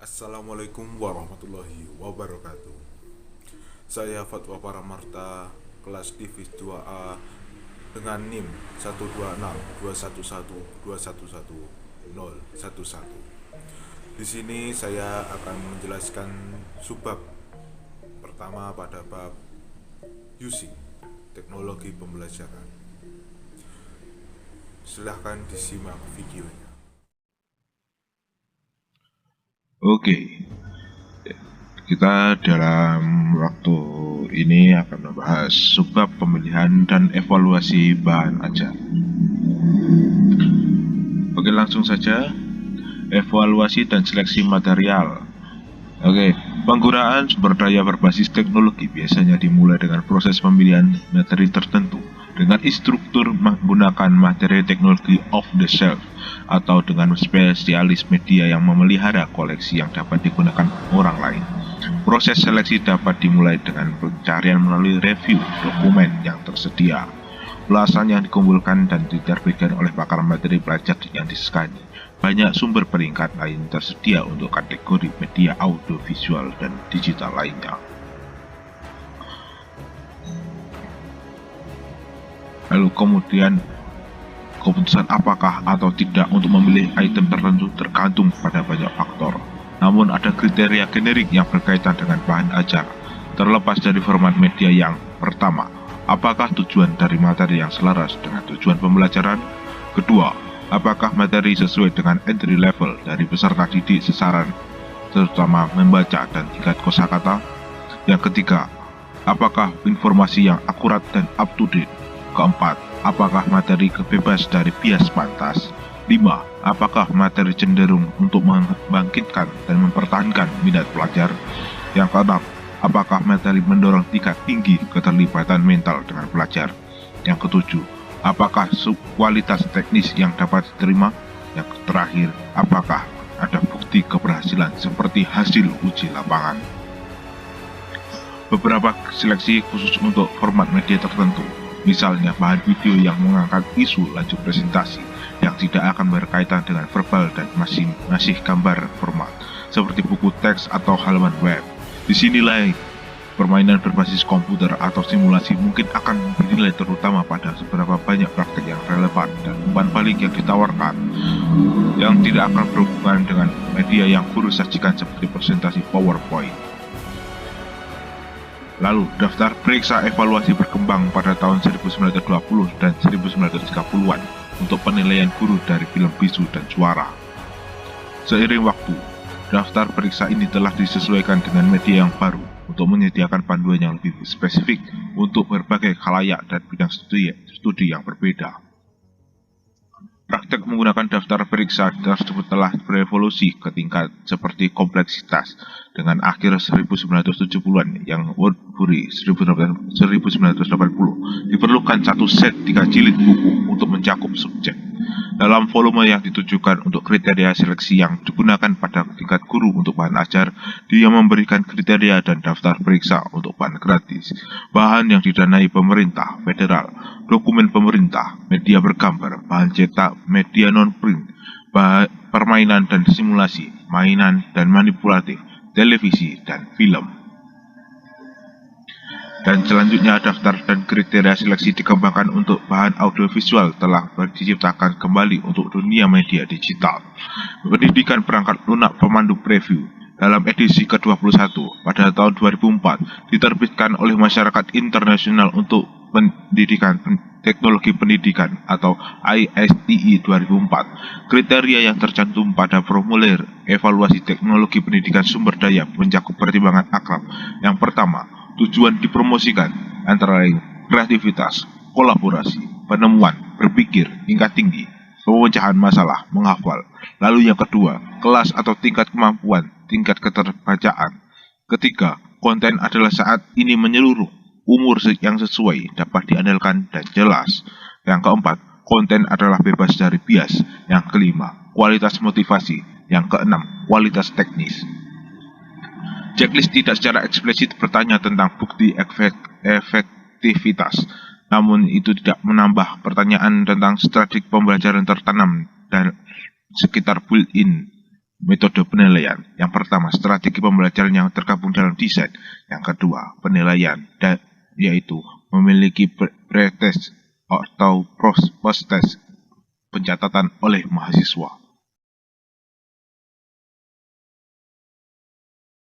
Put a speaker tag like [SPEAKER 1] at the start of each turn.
[SPEAKER 1] Assalamualaikum warahmatullahi wabarakatuh. Saya Fatwa Paramarta, kelas Divis 2A dengan NIM 12621121111. Di sini saya akan menjelaskan subbab pertama pada bab using teknologi pembelajaran. Silahkan disimak videonya.
[SPEAKER 2] Oke, kita dalam waktu ini akan membahas subbab pemilihan dan evaluasi bahan ajar. Oke, langsung saja. Evaluasi dan seleksi material. Oke, penggunaan sumber daya berbasis teknologi biasanya dimulai dengan proses pemilihan materi tertentu dengan instruktur menggunakan materi teknologi off the shelf atau dengan spesialis media yang memelihara koleksi yang dapat digunakan orang lain. Proses seleksi dapat dimulai dengan pencarian melalui review dokumen yang tersedia, ulasan yang dikumpulkan dan diterbitkan oleh pakar materi belajar yang disegani. Banyak sumber peringkat lain tersedia untuk kategori media audiovisual dan digital lainnya. Lalu kemudian keputusan apakah atau tidak untuk memilih item tertentu tergantung pada banyak faktor. Namun ada kriteria generik yang berkaitan dengan bahan ajar, terlepas dari format media. Yang pertama, apakah tujuan dari materi yang selaras dengan tujuan pembelajaran? Kedua, apakah materi sesuai dengan entry level dari peserta didik sasaran, terutama membaca dan tingkat kosakata? Yang ketiga, apakah informasi yang akurat dan up to date? Keempat, apakah materi bebas dari bias pantas? 5. Apakah materi cenderung untuk membangkitkan dan mempertahankan minat pelajar? Yang keenam, apakah materi mendorong tingkat tinggi keterlibatan mental dengan pelajar? Yang ketujuh, apakah kualitas teknis yang dapat diterima? Yang terakhir, apakah ada bukti keberhasilan seperti hasil uji lapangan? Beberapa seleksi khusus untuk format media tertentu, misalnya bahan video yang mengangkat isu laju presentasi yang tidak akan berkaitan dengan verbal dan masih gambar format, seperti buku teks atau halaman web. Disinilah permainan berbasis komputer atau simulasi mungkin akan dinilai terutama pada seberapa banyak praktek yang relevan dan umpan balik yang ditawarkan, yang tidak akan berhubungan dengan media yang guru sajikan seperti presentasi PowerPoint. Lalu, daftar periksa evaluasi berkembang pada tahun 1920 dan 1930-an untuk penilaian guru dari film bisu dan suara. Seiring waktu, daftar periksa ini telah disesuaikan dengan media yang baru untuk menyediakan panduan yang lebih spesifik untuk berbagai khalayak dan bidang studi yang berbeda. Praktek menggunakan daftar periksa tersebut telah berevolusi ke tingkat seperti kompleksitas dengan akhir 1970-an yang Woodbury 1980 diperlukan satu set 3 jilid buku untuk mencakup subjek dalam volume yang ditujukan untuk kriteria seleksi yang digunakan pada tingkat guru untuk bahan ajar. Dia memberikan kriteria dan daftar periksa untuk bahan gratis, bahan yang didanai pemerintah federal, dokumen pemerintah, media bergambar, bahan cetak, media non-print, permainan dan simulasi, mainan dan manipulatif, televisi, dan film. Dan selanjutnya, daftar dan kriteria seleksi dikembangkan untuk bahan audiovisual telah diciptakan kembali untuk dunia media digital. Pendidikan perangkat lunak pemandu preview dalam edisi ke-21 pada tahun 2004 diterbitkan oleh Masyarakat Internasional untuk Pendidikan Teknologi Pendidikan atau ISTE 2004. Kriteria yang tercantum pada formulir evaluasi teknologi pendidikan sumber daya mencakup pertimbangan akrab. Yang pertama, tujuan dipromosikan antara lain kreativitas, kolaborasi, penemuan, berpikir, tingkat tinggi, pemecahan masalah, menghafal. Lalu yang kedua, kelas atau tingkat kemampuan, tingkat keterbacaan. Ketiga, konten adalah saat ini menyeluruh, umur yang sesuai, dapat diandalkan dan jelas. Yang keempat, konten adalah bebas dari bias. Yang kelima, kualitas motivasi. Yang keenam, kualitas teknis. Checklist tidak secara eksplisit bertanya tentang bukti efektivitas, namun itu tidak menambah pertanyaan tentang strategi pembelajaran tertanam dan sekitar built-in metode penilaian. Yang pertama, strategi pembelajaran yang tergabung dalam desain. Yang kedua, penilaian, yaitu memiliki pretest atau post-test pencatatan oleh mahasiswa.